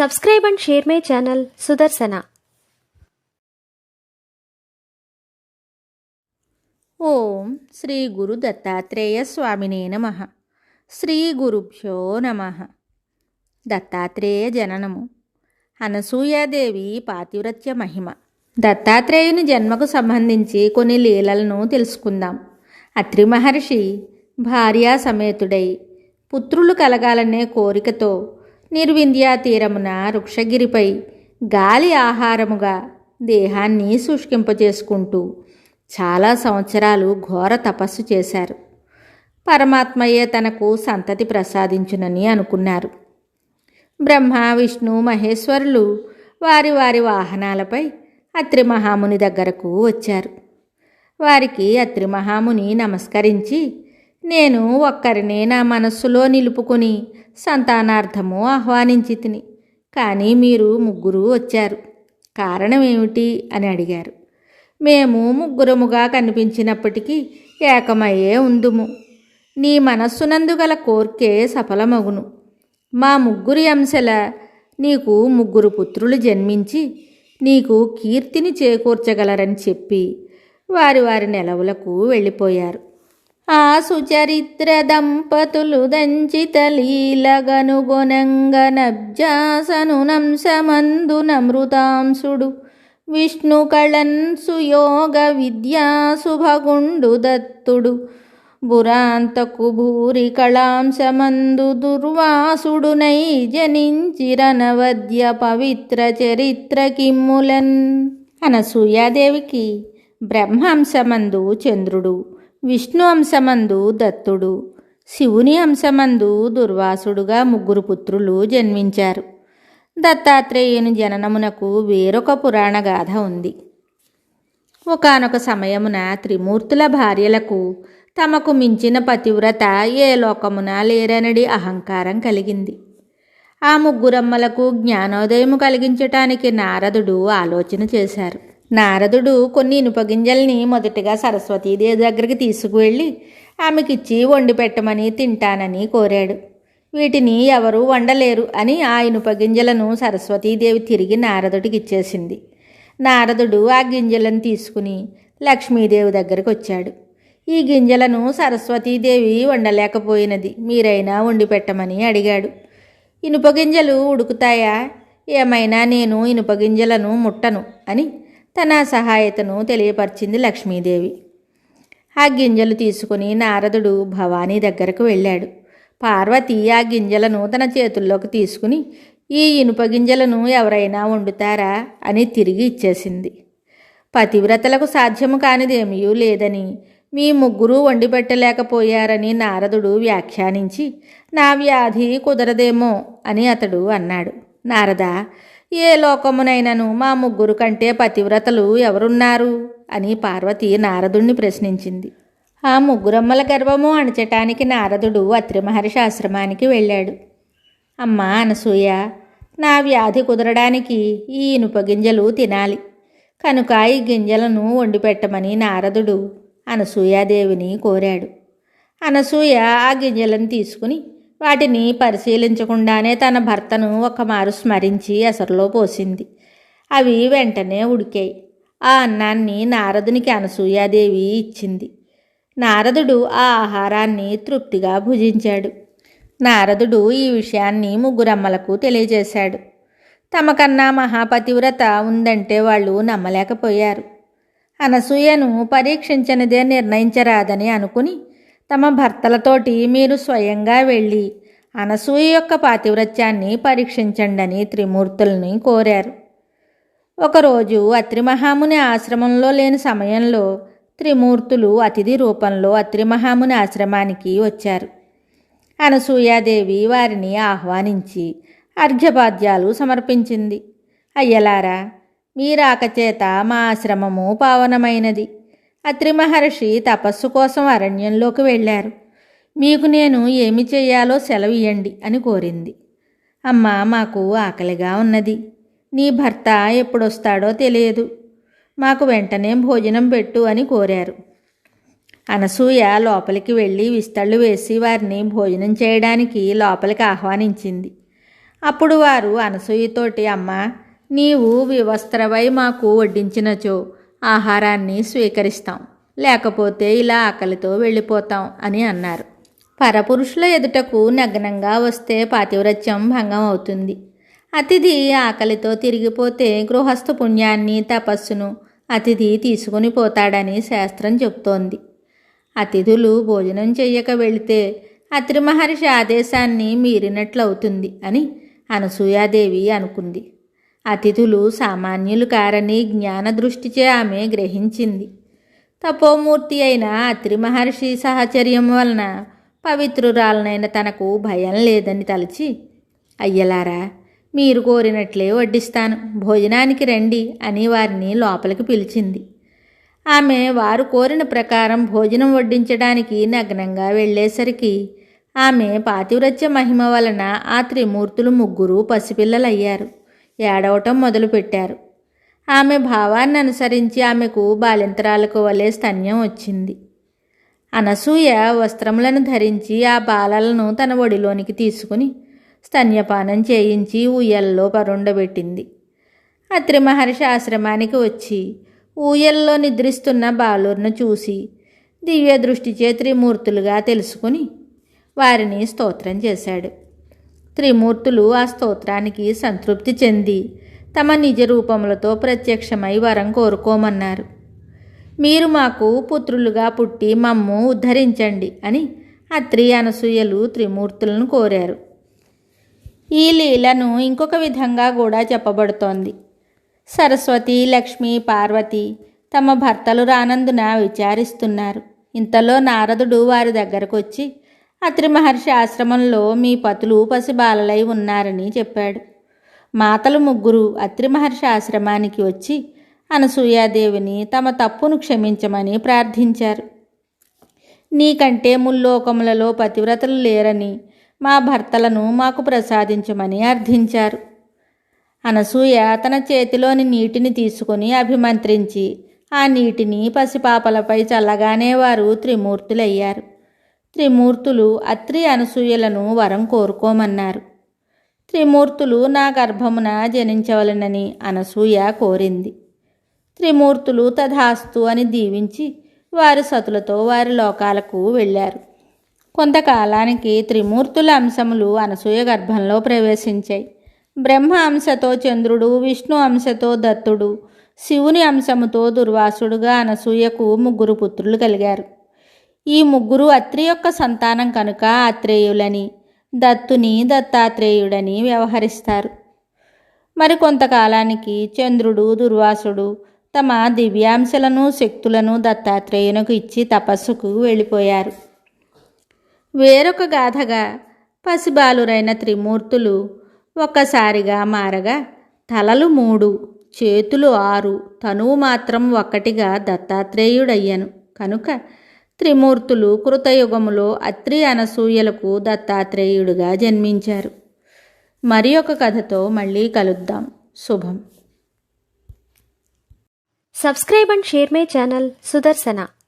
Subscribe and share my channel Sudarsana. ఓం శ్రీ గురు దత్తాత్రేయ స్వామినే నమః. శ్రీ గురుభ్యో నమః. దత్తాత్రేయ జననము. అనసూయాదేవి పాతివ్రత్య మహిమ. దత్తాత్రేయుని జన్మకు సంబంధించి కొన్ని లీలలను తెలుసుకుందాం. అత్రి మహర్షి భార్యా సమేతుడై పుత్రులు కలగాలనే కోరికతో నిర్వింధ్యా తీరమున వృక్షగిరిపై గాలి ఆహారముగా దేహాన్ని శుష్కింపచేసుకుంటూ చాలా సంవత్సరాలు ఘోర తపస్సు చేశారు. పరమాత్మయే తనకు సంతతి ప్రసాదించునని అనుకున్నారు. బ్రహ్మ, విష్ణు, మహేశ్వరులు వారి వారి వాహనాలపై అత్రి మహాముని దగ్గరకు వచ్చారు. వారికి అత్రి మహాముని నమస్కరించి, నేను ఒక్కరినే నా మనస్సులో నిలుపుకొని సంతానార్థము ఆహ్వానించి తిని, కానీ మీరు ముగ్గురు వచ్చారు, కారణమేమిటి అని అడిగారు. మేము ముగ్గురముగా కనిపించినప్పటికీ ఏకమయ్యే ఉందుము. నీ మనస్సునందు గల కోర్కే సఫలమగును. మా ముగ్గురి అంశల నీకు ముగ్గురు పుత్రులు జన్మించి నీకు కీర్తిని చేకూర్చగలరని చెప్పి వారి వారి నెలవులకు వెళ్ళిపోయారు. ఆ సుచరిత్ర దంపతులు దంచిత లీలగనుగొనంగనబ్జాసనునంశమందునమృతాంశుడు విష్ణు కళన్ సుయోగ విద్యాసుభగుండు దత్తుడు బురాంతకు భూరి కళాంశమందు దుర్వాసుడునై జనించిరనవద్య పవిత్ర చరిత్ర కిమ్ములన్. అనసూయాదేవికి బ్రహ్మ అంశమందు చంద్రుడు, విష్ణు అంశమందు దత్తుడు, శివుని అంశమందు దుర్వాసుడుగా ముగ్గురు పుత్రులు జన్మించారు. దత్తాత్రేయుని జననమునకు వేరొక పురాణ గాథ ఉంది. ఒకానొక సమయమున త్రిమూర్తుల భార్యలకు తమకు మించిన పతివ్రత ఏ లోకమున లేరనడి అహంకారం కలిగింది. ఆ ముగ్గురమ్మలకు జ్ఞానోదయము కలిగించటానికి నారదుడు ఆలోచన చేశారు. నారదుడు కొన్ని ఇనుపగింజల్ని మొదటగా సరస్వతీదేవి దగ్గరికి తీసుకువెళ్ళి ఆమెకిచ్చి వండి పెట్టమని తింటానని కోరాడు. వీటిని ఎవరూ వండలేరు అని ఆ ఇనుపగింజలను సరస్వతీదేవి తిరిగి నారదుడికి ఇచ్చేసింది. నారదుడు ఆ గింజలను తీసుకుని లక్ష్మీదేవి దగ్గరికి వచ్చాడు. ఈ గింజలను సరస్వతీదేవి వండలేకపోయినది, మీరైనా వండి పెట్టమని అడిగాడు. ఇనుపగింజలు ఉడుకుతాయా? ఏమైనా నేను ఇనుపగింజలను ముట్టను అని తన సహాయతను తెలియపరిచింది లక్ష్మీదేవి. ఆ గింజలు తీసుకుని నారదుడు భవానీ దగ్గరకు వెళ్ళాడు. పార్వతి ఆ గింజలను తన చేతుల్లోకి తీసుకుని, ఈ ఇనుప గింజలను ఎవరైనా వండుతారా అని తిరిగి ఇచ్చేసింది. పతివ్రతలకు సాధ్యము కానిదేమీ లేదని, మీ ముగ్గురు వండి పెట్టలేకపోయారని నారదుడు వ్యాఖ్యానించి, నా వ్యాధి కుదరదేమో అని అతడు అన్నాడు. నారదా, ఏ లోకమునైనను మా ముగ్గురు కంటే పతివ్రతలు ఎవరున్నారు అని పార్వతి నారదుణ్ణి ప్రశ్నించింది. ఆ ముగ్గురమ్మల గర్వము అణచటానికి నారదుడు అత్రి మహర్షి ఆశ్రమానికి వెళ్ళాడు. అమ్మా అనసూయ, నా వ్యాధి కుదరడానికి ఈ ఇనుప గింజలు తినాలి కనుక ఈ గింజలను వండి పెట్టమని నారదుడు అనసూయాదేవిని కోరాడు. అనసూయ ఆ గింజలను తీసుకుని వాటిని పరిశీలించకుండానే తన భర్తను ఒకమారు స్మరించి ఎసరులో పోసింది. అవి వెంటనే ఉడికాయి. ఆ అన్నాన్ని నారదునికి అనసూయాదేవి ఇచ్చింది. నారదుడు ఆ ఆహారాన్ని తృప్తిగా భుజించాడు. నారదుడు ఈ విషయాన్ని ముగ్గురమ్మలకు తెలియజేశాడు. తమకన్నా మహాపతివ్రత ఉందంటే వాళ్ళు నమ్మలేకపోయారు. అనసూయను పరీక్షించనిదే నిర్ణయించరాదని అనుకుని తమ భర్తలతోటి మీరు స్వయంగా వెళ్ళి అనసూయ యొక్క పాతివ్రత్యాన్ని పరీక్షించండని త్రిమూర్తుల్ని కోరారు. ఒకరోజు అత్రి మహాముని ఆశ్రమంలో లేని సమయంలో త్రిమూర్తులు అతిథి రూపంలో అత్రి మహాముని ఆశ్రమానికి వచ్చారు. అనసూయాదేవి వారిని ఆహ్వానించి అర్ఘ్యపాద్యాలు సమర్పించింది. అయ్యలారా, మీ రాకచేత మా ఆశ్రమము పావనమైనది. అత్రి మహర్షి తపస్సు కోసం అరణ్యంలోకి వెళ్ళారు. మీకు నేను ఏమి చేయాలో సెలవియ్యండి అని కోరింది. అమ్మా, మాకు ఆకలిగా ఉన్నది. నీ భర్త ఎప్పుడొస్తాడో తెలియదు. మాకు వెంటనే భోజనం పెట్టు అని కోరారు. అనసూయ లోపలికి వెళ్ళి విస్తళ్ళు వేసి వారిని భోజనం చేయడానికి లోపలికి ఆహ్వానించింది. అప్పుడు వారు అనసూయతోటి, అమ్మా, నీవు వివస్త్రవై మాకు వడ్డించినచో ఆహారాన్ని స్వీకరిస్తాం, లేకపోతే ఇలా ఆకలితో వెళ్ళిపోతాం అని అన్నారు. పరపురుషుల ఎదుటకు నగ్నంగా వస్తే పాతివ్రత్యం భంగం అవుతుంది. అతిథి ఆకలితో తిరిగిపోతే గృహస్థ పుణ్యాన్ని తపస్సును అతిథి తీసుకుని పోతాడని శాస్త్రం చెప్తోంది. అతిథులు భోజనం చెయ్యక వెళితే అత్రి మహర్షి ఆదేశాన్ని మీరినట్లవుతుంది అని అనసూయాదేవి అనుకుంది. అతిథులు సామాన్యులు కారని జ్ఞాన దృష్టిచే ఆమె గ్రహించింది. తపోమూర్తి అయిన అత్రి మహర్షి సహచర్యం వలన పవిత్రురాలనైన తనకు భయం లేదని తలచి, అయ్యలారా, మీరు కోరినట్లే వడ్డిస్తాను, భోజనానికి రండి అని వారిని లోపలికి పిలిచింది. ఆమె వారు కోరిన ప్రకారం భోజనం వడ్డించడానికి నగ్నంగా వెళ్ళేసరికి ఆమె పాతివ్రత్య మహిమ వలన ఆ త్రిమూర్తులు ముగ్గురు పసిపిల్లలయ్యారు. ఏడవటం మొదలుపెట్టారు. ఆమె భావాన్ని అనుసరించి ఆమెకు బాలింతరాలకు వలె స్తన్యం వచ్చింది. అనసూయ వస్త్రములను ధరించి ఆ బాలలను తన ఒడిలోనికి తీసుకుని స్తన్యపానం చేయించి ఊయల్లో పరుండబెట్టింది. అత్రి మహర్షి ఆశ్రమానికి వచ్చి ఊయల్లో నిద్రిస్తున్న బాలుర్ను చూసి దివ్య దృష్టిచే త్రిమూర్తులుగా తెలుసుకుని వారిని స్తోత్రం చేశాడు. త్రిమూర్తులు ఆ స్తోత్రానికి సంతృప్తి చెంది తమ నిజ రూపములతో ప్రత్యక్షమై వరం కోరుకోమన్నారు. మీరు మాకు పుత్రులుగా పుట్టి మమ్ము ఉద్ధరించండి అని అత్రి అనసూయలు త్రిమూర్తులను కోరారు. ఈ లీలను ఇంకొక విధంగా కూడా చెప్పబడుతోంది. సరస్వతి, లక్ష్మి, పార్వతి తమ భర్తలు రానందున విచారిస్తున్నారు. ఇంతలో నారదుడు వారి దగ్గరకు వచ్చి, అత్రి మహర్షి ఆశ్రమంలో మీ పతులు పసిబాలలై ఉన్నారని చెప్పాడు. మాతలు ముగ్గురు అత్రి మహర్షి ఆశ్రమానికి వచ్చి అనసూయాదేవిని తమ తప్పును క్షమించమని ప్రార్థించారు. నీకంటే ముల్లోకములలో పతివ్రతలు లేరని మా భర్తలను మాకు ప్రసాదించమని అర్థించారు. అనసూయ తన చేతిలోని నీటిని తీసుకుని అభిమంత్రించి ఆ నీటిని పసిపాపలపై చల్లగానే వారు త్రిమూర్తులయ్యారు. త్రిమూర్తులు అత్రి అనసూయలను వరం కోరుకోమన్నారు. త్రిమూర్తులు నా గర్భమున జనించవలెనని అనసూయ కోరింది. త్రిమూర్తులు తథాస్తు అని దీవించి వారి సతులతో వారి లోకాలకు వెళ్ళారు. కొంతకాలానికి త్రిమూర్తుల అంశములు అనసూయ గర్భంలో ప్రవేశించాయి. బ్రహ్మ అంశతో చంద్రుడు, విష్ణు అంశతో దత్తుడు, శివుని అంశముతో దుర్వాసుడుగా అనసూయకు ముగ్గురు పుత్రులు కలిగారు. ఈ ముగ్గురు అత్రి యొక్క సంతానం కనుక ఆత్రేయులని, దత్తుని దత్తాత్రేయుడని వ్యవహరిస్తారు. మరికొంతకాలానికి చంద్రుడు, దుర్వాసుడు తమ దివ్యాంశలను, శక్తులను దత్తాత్రేయునకు ఇచ్చి తపస్సుకు వెళ్ళిపోయారు. వేరొక గాథగా పసిబాలురైన త్రిమూర్తులు ఒక్కసారిగా మారగా తలలు 3, చేతులు 6, తనువు మాత్రం ఒక్కటిగా దత్తాత్రేయుడయ్యను. కనుక త్రిమూర్తులు కృతయుగములో అత్రి అనసూయలకు దత్తాత్రేయుడుగా జన్మించారు. మరి ఒక కథతో మళ్ళీ కలుద్దాం. శుభం. Subscribe and share my channel Sudarsana.